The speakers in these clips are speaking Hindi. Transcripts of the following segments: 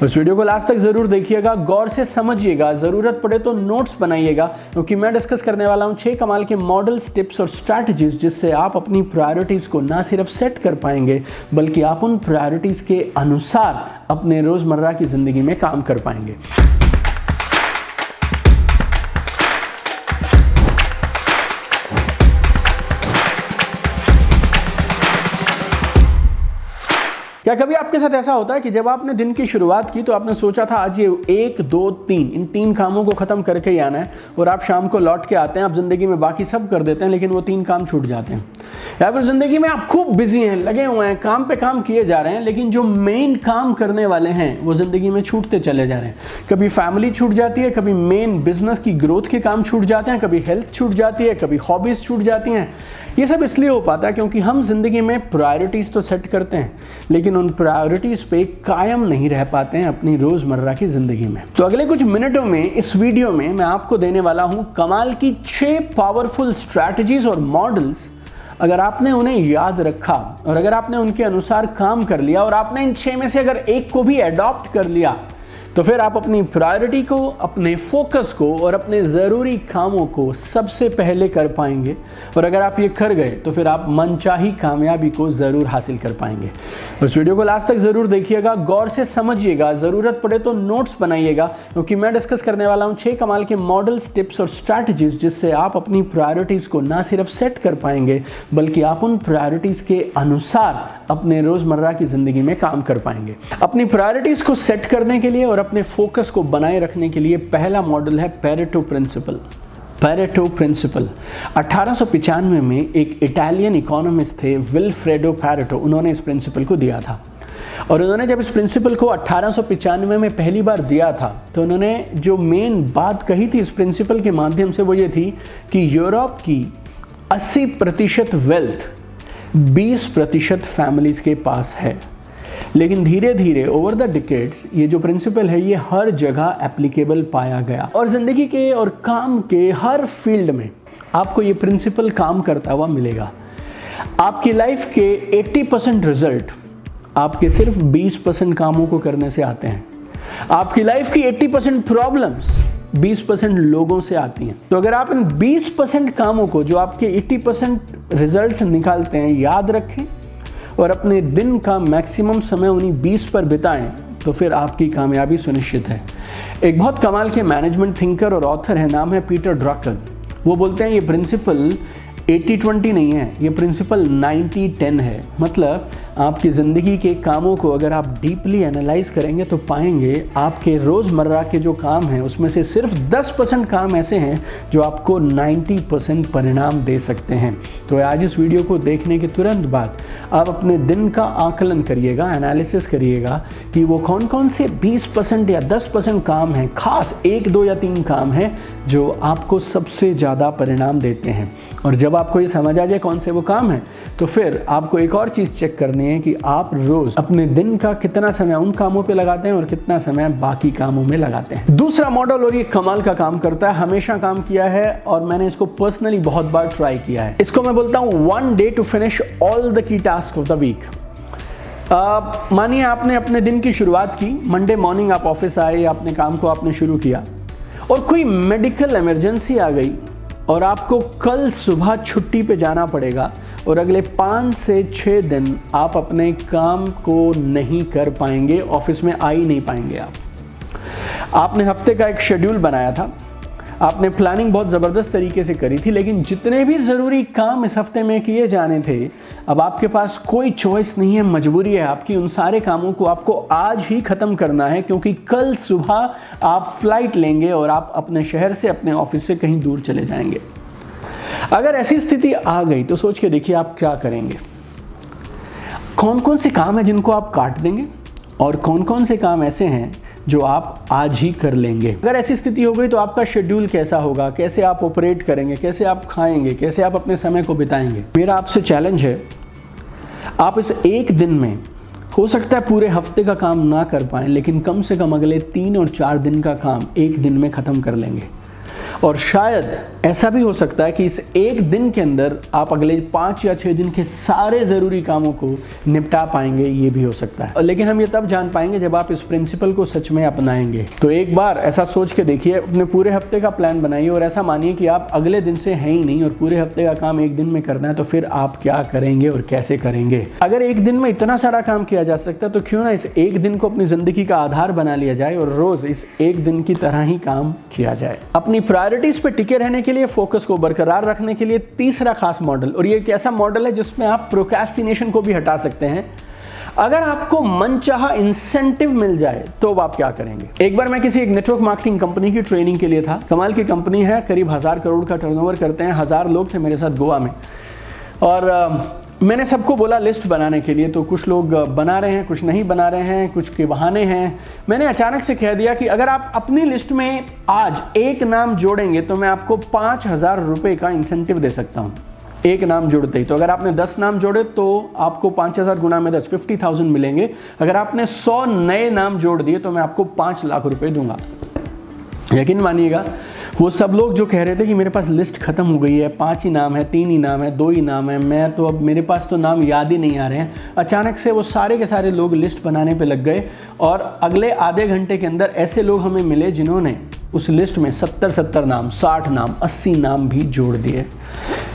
उस वीडियो को लास्ट तक जरूर देखिएगा, गौर से समझिएगा, जरूरत पड़े तो नोट्स बनाइएगा, क्योंकि मैं डिस्कस करने वाला हूं 6 कमाल के मॉडल्स, टिप्स और स्ट्रैटेजीज जिससे आप अपनी प्रायोरिटीज को ना सिर्फ सेट कर पाएंगे बल्कि आप उन प्रायोरिटीज के अनुसार अपने रोजमर्रा की जिंदगी में काम कर पाएंगे। क्या कभी आपके साथ ऐसा होता है कि जब आपने दिन की शुरुआत की तो आपने सोचा था आज ये 1, 2, 3 इन 3 कामों को खत्म करके ही आना है, और आप शाम को लौट के आते हैं, आप जिंदगी में बाकी सब कर देते हैं लेकिन वो 3 काम छूट जाते हैं। या फिर जिंदगी में आप खूब बिजी हैं, लगे हुए हैं, काम पे काम किए जा रहे हैं, लेकिन जो मेन काम करने वाले हैं वो जिंदगी में छूटते चले जा रहे हैं। कभी फैमिली छूट जाती है, कभी मेन बिजनेस की ग्रोथ के काम छूट जाते हैं, कभी हेल्थ छूट जाती है, कभी हॉबीज छूट जाती हैं। ये सब इसलिए हो पाता है क्योंकि हम जिंदगी में प्रायोरिटीज तो सेट करते हैं लेकिन उन प्रायोरिटीज पे कायम नहीं रह पाते हैं अपनी रोजमर्रा की जिंदगी में। तो अगले कुछ मिनटों में इस वीडियो में मैं आपको देने वाला हूं कमाल की 6 पावरफुल स्ट्रैटेजीज और मॉडल्स। अगर आपने उन्हें याद रखा और अगर आपने उनके अनुसार काम कर लिया और आपने इन 6 में से अगर एक को भी अडॉप्ट कर लिया तो फिर आप अपनी प्रायोरिटी को, अपने फोकस को और अपने ज़रूरी कामों को सबसे पहले कर पाएंगे। और अगर आप ये कर गए तो फिर आप मनचाही कामयाबी को ज़रूर हासिल कर पाएंगे। उस वीडियो को लास्ट तक ज़रूर देखिएगा, गौर से समझिएगा, ज़रूरत पड़े तो नोट्स बनाइएगा, क्योंकि मैं डिस्कस करने वाला हूँ 6 कमाल के मॉडल्स, टिप्स और स्ट्रैटेजीज जिससे आप अपनी प्रायोरिटीज़ को ना सिर्फ सेट कर पाएंगे बल्कि आप उन प्रायोरिटीज़ के अनुसार अपने रोज़मर्रा की ज़िंदगी में काम कर पाएंगे। अपनी प्रायोरिटीज़ को सेट करने के लिए और अपने फोकस को बनाए रखने के लिए पहला मॉडल है पेरेटो प्रिंसिपल। पेरेटो प्रिंसिपल 1895 में एक इटालियन इकोनॉमिस्ट थे विल्फ्रेडो पेरेटो, उन्होंने इस प्रिंसिपल को दिया था। और उन्होंने जब इस प्रिंसिपल को 1895 में पहली बार दिया था तो उन्होंने जो मेन बात कही थी इस प्रिंसिपल के माध्यम से वो ये थी कि यूरोप की 80% वेल्थ 20% फैमिलीज के पास है। लेकिन धीरे धीरे ओवर द डिकेड्स ये जो प्रिंसिपल है ये हर जगह एप्लीकेबल पाया गया और ज़िंदगी के और काम के हर फील्ड में आपको ये प्रिंसिपल काम करता हुआ मिलेगा। आपकी लाइफ के 80% रिजल्ट आपके सिर्फ 20% कामों को करने से आते हैं। आपकी लाइफ की 80% प्रॉब्लम्स 20% लोगों से आती हैं। तो अगर आप इन 20% कामों को जो आपके 80% रिजल्ट्स निकालते हैं याद रखें और अपने दिन का मैक्सिमम समय उन्हीं 20 पर बिताएं तो फिर आपकी कामयाबी सुनिश्चित है। एक बहुत कमाल के मैनेजमेंट थिंकर और ऑथर है, नाम है पीटर ड्रकर। वो बोलते हैं ये प्रिंसिपल 80-20 नहीं है, ये प्रिंसिपल 90-10 है। मतलब आपकी ज़िंदगी के कामों को अगर आप डीपली एनालाइज करेंगे तो पाएंगे आपके रोज़मर्रा के जो काम हैं उसमें से सिर्फ 10% काम ऐसे हैं जो आपको 90% परिणाम दे सकते हैं। तो आज इस वीडियो को देखने के तुरंत बाद आप अपने दिन का आकलन करिएगा, एनालिसिस करिएगा कि वो कौन कौन से 20% या 10% काम हैं, खास 1, 2 या 3 काम हैं जो आपको सबसे ज़्यादा परिणाम देते हैं। और जब आपको ये समझ आ जाए कौन से वो काम हैं तो फिर आपको एक और चीज़ चेक करनी है कि आप रोज अपने दिन का कितना समय उन कामों पे लगाते हैं और कितना समय बाकी कामों में लगाते हैं। दूसरा मॉडल, और ये कमाल का काम करता है, हमेशा काम किया है और मैंने इसको पर्सनली बहुत बार ट्राई किया है। इसको मैं बोलता हूँ 1 day to finish all the key tasks of the week। मानिए आपने अपने दिन की शुरुआत की, मंडे मॉर्निंग आप ऑफिस आए या अपने काम को आपने शुरू किया और कोई मेडिकल इमरजेंसी आ गई और आपको कल सुबह छुट्टी पे जाना पड़ेगा और अगले 5 से 6 दिन आप अपने काम को नहीं कर पाएंगे, ऑफिस में आ ही नहीं पाएंगे। आपने हफ्ते का एक शेड्यूल बनाया था, आपने प्लानिंग बहुत ज़बरदस्त तरीके से करी थी, लेकिन जितने भी ज़रूरी काम इस हफ्ते में किए जाने थे अब आपके पास कोई चॉइस नहीं है, मजबूरी है आपकी, उन सारे कामों को आपको आज ही ख़त्म करना है क्योंकि कल सुबह आप फ्लाइट लेंगे और आप अपने शहर से, अपने ऑफिस से कहीं दूर चले जाएंगे। अगर ऐसी स्थिति आ गई तो सोच के देखिए आप क्या करेंगे। कौन कौन से काम हैं जिनको आप काट देंगे और कौन कौन से काम ऐसे हैं जो आप आज ही कर लेंगे। अगर ऐसी स्थिति हो गई तो आपका शेड्यूल कैसा होगा, कैसे आप ऑपरेट करेंगे, कैसे आप खाएंगे, कैसे आप अपने समय को बिताएंगे। मेरा आपसे चैलेंज है, आप इस एक दिन में हो सकता है पूरे हफ्ते का काम ना कर पाएं लेकिन कम से कम अगले 3 और 4 दिन का काम एक दिन में ख़त्म कर लेंगे। और शायद ऐसा भी हो सकता है कि इस एक दिन के अंदर आप अगले 5 या 6 दिन के सारे ज़रूरी कामों को निपटा पाएंगे, ये भी हो सकता है। लेकिन हम ये तब जान पाएंगे जब आप इस प्रिंसिपल को सच में अपनाएंगे। तो एक बार ऐसा सोच के देखिए, अपने पूरे हफ्ते का प्लान बनाइए और ऐसा मानिए कि आप अगले दिन से हैं ही नहीं और पूरे हफ्ते का काम एक दिन में करना है, तो फिर आप क्या करेंगे और कैसे करेंगे। अगर एक दिन में इतना सारा काम किया जा सकता है तो क्यों ना इस एक दिन को अपनी ज़िंदगी का आधार बना लिया जाए और रोज़ इस एक दिन की तरह ही काम किया जाए। अपनी प्रायोरिटीज़ पे टिके रहने के लिए, फोकस को बरकरार रखने के लिए तीसरा खास मॉडल, और ये एक ऐसा मॉडल है जिसमें आप प्रोक्रेस्टिनेशन को भी हटा सकते हैं। अगर आपको मनचाहा इंसेंटिव मिल जाए तो आप क्या करेंगे। एक बार मैं किसी एक नेटवर्क मार्केटिंग कंपनी की ट्रेनिंग के लिए था। कमाल की कंपनी है, करीब 1000 करोड़ का टर्नओवर करते हैं। 1000 लोग थे मेरे साथ गोवा में, और मैंने सबको बोला लिस्ट बनाने के लिए। तो कुछ लोग बना रहे हैं, कुछ नहीं बना रहे हैं, कुछ के बहाने हैं। मैंने अचानक से कह दिया कि अगर आप अपनी लिस्ट में आज एक नाम जोड़ेंगे तो मैं आपको 5000 रुपये का इंसेंटिव दे सकता हूँ, एक नाम जुड़ते ही। तो अगर आपने 10 नाम जोड़े तो आपको 5000 गुना में 10, 50,000 मिलेंगे। अगर आपने 100 नए नाम जोड़ दिए तो मैं आपको 5 लाख रुपए दूंगा। यकीन मानिएगा, वो सब लोग जो कह रहे थे कि मेरे पास लिस्ट खत्म हो गई है, 5 ही नाम है, 3 ही नाम है, 2 ही नाम है, मैं तो अब मेरे पास तो नाम याद ही नहीं आ रहे हैं, अचानक से वो सारे के सारे लोग लिस्ट बनाने पे लग गए। और अगले आधे घंटे के अंदर ऐसे लोग हमें मिले जिन्होंने उस लिस्ट में 70 नाम, 60 नाम, 80 नाम भी जोड़ दिए।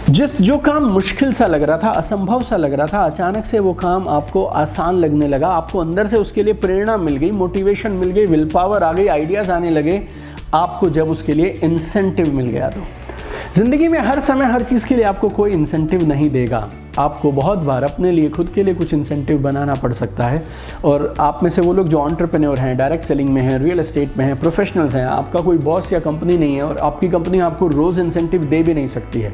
जो काम मुश्किल सा लग रहा था, असंभव सा लग रहा था, अचानक से वो काम आपको आसान लगने लगा। आपको अंदर से उसके लिए प्रेरणा मिल गई, मोटिवेशन मिल गई, विल पावर आ गई, आइडियाज़ आने लगे आपको जब उसके लिए इंसेंटिव मिल गया। तो ज़िंदगी में हर समय हर चीज़ के लिए आपको कोई इंसेंटिव नहीं देगा। आपको बहुत बार अपने लिए, खुद के लिए कुछ इंसेंटिव बनाना पड़ सकता है। और आप में से वो लोग जो एंटरप्रेन्योर हैं, डायरेक्ट सेलिंग में हैं, रियल एस्टेट में हैं, प्रोफेशनल्स हैं, आपका कोई बॉस या कंपनी नहीं है और आपकी कंपनी आपको रोज़ इंसेंटिव दे भी नहीं सकती है।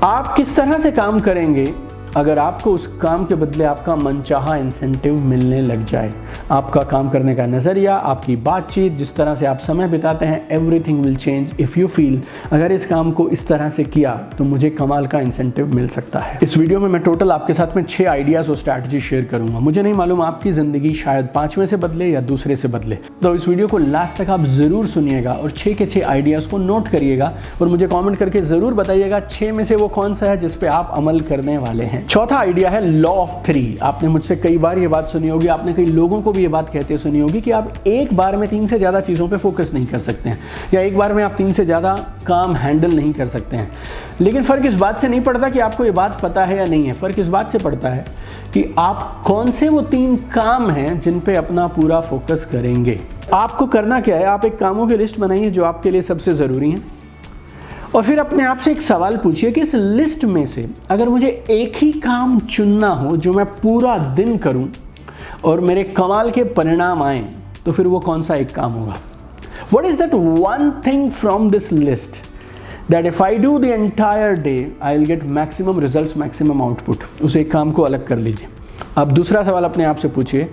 आप किस तरह से काम करेंगे अगर आपको उस काम के बदले आपका मनचाहा इंसेंटिव मिलने लग जाए। आपका काम करने का नज़रिया, आपकी बातचीत, जिस तरह से आप समय बिताते हैं, everything will change if you feel अगर इस काम को इस तरह से किया तो मुझे कमाल का इंसेंटिव मिल सकता है। इस वीडियो में मैं टोटल आपके साथ में 6 आइडियाज़ और स्ट्रैटेजी शेयर करूंगा। मुझे नहीं मालूम आपकी ज़िंदगी शायद 5वें से बदले या दूसरे से बदले, तो इस वीडियो को लास्ट तक आप ज़रूर सुनिएगा और 6 के 6 आइडियाज़ को नोट करिएगा और मुझे कॉमेंट करके ज़रूर बताइएगा 6 में से वो कौन सा है जिस पे आप अमल करने वाले हैं। चौथा आइडिया है लॉ ऑफ 3। आपने मुझसे कई बार ये बात सुनी होगी, आपने कई लोगों को भी ये बात कहते सुनी होगी कि आप एक बार में 3 से ज़्यादा चीज़ों पे फोकस नहीं कर सकते हैं, या एक बार में आप 3 से ज़्यादा काम हैंडल नहीं कर सकते हैं। लेकिन फ़र्क इस बात से नहीं पड़ता कि आपको ये बात पता है या नहीं है, फ़र्क इस बात से पड़ता है कि आप कौन से वो 3 काम हैं जिन पे अपना पूरा फोकस करेंगे। आपको करना क्या है, आप एक कामों की लिस्ट बनाइए जो आपके लिए सबसे ज़रूरी हैं, और फिर अपने आप से एक सवाल पूछिए कि इस लिस्ट में से अगर मुझे एक ही काम चुनना हो जो मैं पूरा दिन करूं और मेरे कमाल के परिणाम आए, तो फिर वो कौन सा एक काम होगा। What is that one thing from this list that if I do the entire day I'll get maximum results, maximum output। उस एक काम को अलग कर लीजिए। अब दूसरा सवाल अपने आप से पूछिए,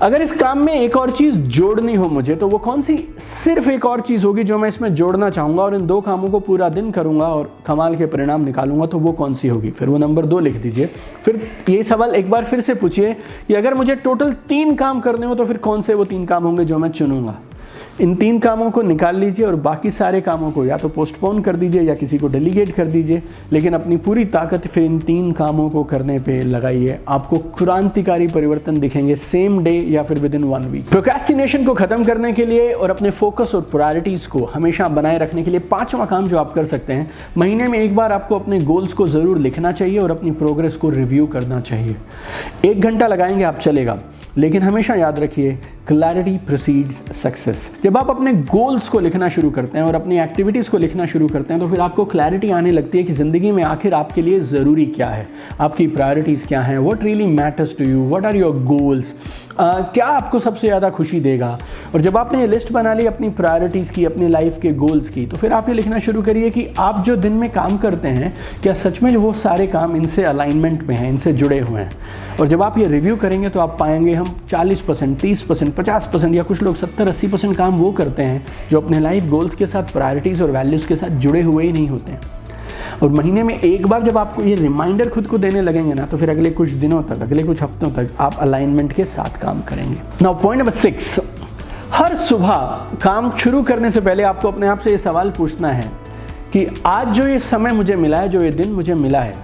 अगर इस काम में एक और चीज़ जोड़नी हो मुझे, तो वो कौन सी सिर्फ एक और चीज़ होगी जो मैं इसमें जोड़ना चाहूँगा और इन 2 कामों को पूरा दिन करूँगा और कमाल के परिणाम निकालूंगा, तो वो कौन सी होगी। फिर वो नंबर 2 लिख दीजिए। फिर ये सवाल एक बार फिर से पूछिए कि अगर मुझे टोटल 3 काम करने हो तो फिर कौन से वो 3 काम होंगे जो मैं चुनूँगा। इन 3 कामों को निकाल लीजिए और बाकी सारे कामों को या तो पोस्टपोन कर दीजिए या किसी को डेलीगेट कर दीजिए, लेकिन अपनी पूरी ताकत फिर इन 3 कामों को करने पे लगाइए। आपको क्रांतिकारी परिवर्तन दिखेंगे सेम डे या फिर विद इन 1 वीक। प्रोक्रेस्टिनेशन को खत्म करने के लिए और अपने फोकस और प्रायोरिटीज़ को हमेशा बनाए रखने के लिए 5वां काम जो आप कर सकते हैं, महीने में एक बार आपको अपने गोल्स को ज़रूर लिखना चाहिए और अपनी प्रोग्रेस को रिव्यू करना चाहिए। 1 घंटा लगाएंगे आप, चलेगा, लेकिन हमेशा याद रखिए क्लैरिटी प्रीसीड्स सक्सेस। जब आप अपने गोल्स को लिखना शुरू करते हैं और अपनी एक्टिविटीज़ को लिखना शुरू करते हैं तो फिर आपको क्लैरिटी आने लगती है कि ज़िंदगी में आखिर आपके लिए ज़रूरी क्या है, आपकी प्रायोरिटीज़ क्या हैं, what really matters to you, what are your goals, क्या आपको सबसे ज़्यादा खुशी देगा। और जब आपने ये लिस्ट बना ली अपनी प्रायोरिटीज़ की, अपनी लाइफ के गोल्स की, तो फिर आप ये लिखना शुरू करिए कि आप जो दिन में काम करते हैं क्या सच में वो सारे काम इनसे अलाइनमेंट में हैं, इनसे जुड़े हुए हैं। और जब आप ये रिव्यू करेंगे तो आप पाएंगे हम 40%, 30%, 50% या कुछ लोग 70-80% काम वो करते हैं जो अपने लाइफ गोल्स के साथ, प्रायोरिटीज़ और वैल्यूज़ के साथ जुड़े हुए ही नहीं होते हैं। और महीने में एक बार जब आपको ये रिमाइंडर खुद को देने लगेंगे ना, तो फिर अगले कुछ दिनों तक, अगले कुछ हफ्तों तक आप अलाइनमेंट के साथ काम करेंगे। नाउ पॉइंट नंबर 6, हर सुबह काम शुरू करने से पहले आपको अपने आप से ये सवाल पूछना है कि आज जो ये समय मुझे मिला है, जो ये दिन मुझे मिला है,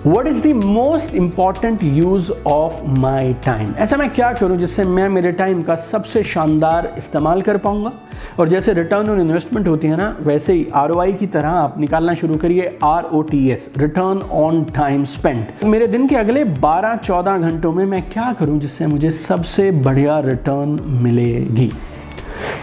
What is the most important use of my time? ऐसा मैं क्या करूं जिससे मैं मेरे टाइम का सबसे शानदार इस्तेमाल कर पाऊंगा। और जैसे रिटर्न ऑन इन्वेस्टमेंट होती है ना, वैसे ही ROI की तरह आप निकालना शुरू करिए ROTS, return on time spent. मेरे दिन के अगले 12-14 घंटों में मैं क्या करूं जिससे मुझे सबसे बढ़िया रिटर्न मिलेगी।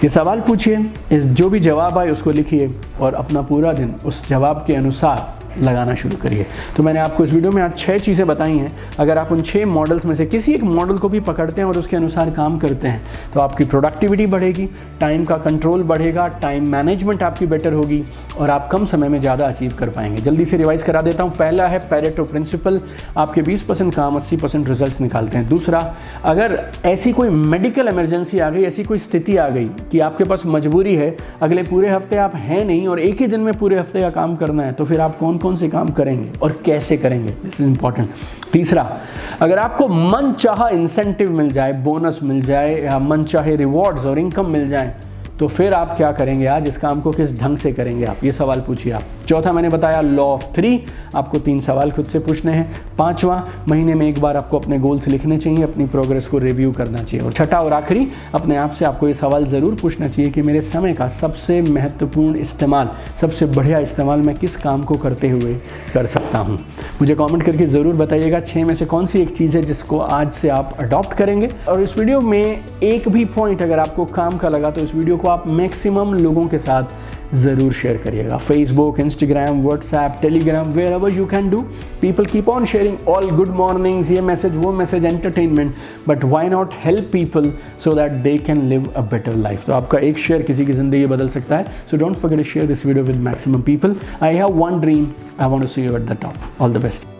ये सवाल पूछिए, इस जो भी जवाब आए उसको लिखिए और अपना पूरा दिन उस जवाब के अनुसार लगाना शुरू करिए। तो मैंने आपको इस वीडियो में आज 6 चीज़ें बताई हैं। अगर आप उन 6 मॉडल्स में से किसी एक मॉडल को भी पकड़ते हैं और उसके अनुसार काम करते हैं तो आपकी प्रोडक्टिविटी बढ़ेगी, टाइम का कंट्रोल बढ़ेगा, टाइम मैनेजमेंट आपकी बेटर होगी और आप कम समय में ज़्यादा अचीव कर पाएंगे। जल्दी से रिवाइज करा देता हूँ। पहला है पेरेटो प्रिंसिपल, आपके 20% काम 80% रिजल्ट निकालते हैं। दूसरा, अगर ऐसी कोई मेडिकल इमरजेंसी आ गई, ऐसी कोई स्थिति आ गई कि आपके पास मजबूरी है, अगले पूरे हफ्ते आप हैं नहीं और एक ही दिन में पूरे हफ्ते का काम करना है, तो फिर आप कौन से काम करेंगे और कैसे करेंगे, दिस इज इंपॉर्टेंट। तीसरा, अगर आपको मन चाहा इंसेंटिव मिल जाए, बोनस मिल जाए या मन चाहे रिवॉर्ड्स और इनकम मिल जाए, तो फिर आप क्या करेंगे, आज इस काम को किस ढंग से करेंगे आप, ये सवाल पूछिए आप। चौथा, मैंने बताया लॉ ऑफ 3, आपको 3 सवाल खुद से पूछने हैं। 5वां, महीने में एक बार आपको अपने गोल्स लिखने चाहिए, अपनी प्रोग्रेस को रिव्यू करना चाहिए। और छठा और आखिरी, अपने आप से आपको ये सवाल ज़रूर पूछना चाहिए कि मेरे समय का सबसे महत्वपूर्ण इस्तेमाल, सबसे बढ़िया इस्तेमाल मैं किस काम को करते हुए कर सकता हूँ। मुझे कमेंट करके ज़रूर बताइएगा 6 में से कौन सी एक चीज़ है जिसको आज से आप अडॉप्ट करेंगे। और इस वीडियो में एक भी पॉइंट अगर आपको काम का लगा तो इस वीडियो को आप मैक्सिमम लोगों के साथ ज़रूर शेयर करिएगा। Facebook, Instagram, WhatsApp, Telegram, wherever you can do. People keep on sharing all good mornings, ये मैसेज वो message, entertainment, but why not help people so that they can live a better life. तो आपका एक शेयर किसी की ज़िंदगी बदल सकता है। So don't forget to share this video with maximum people. I have one dream, I want to see you at the top. All the best.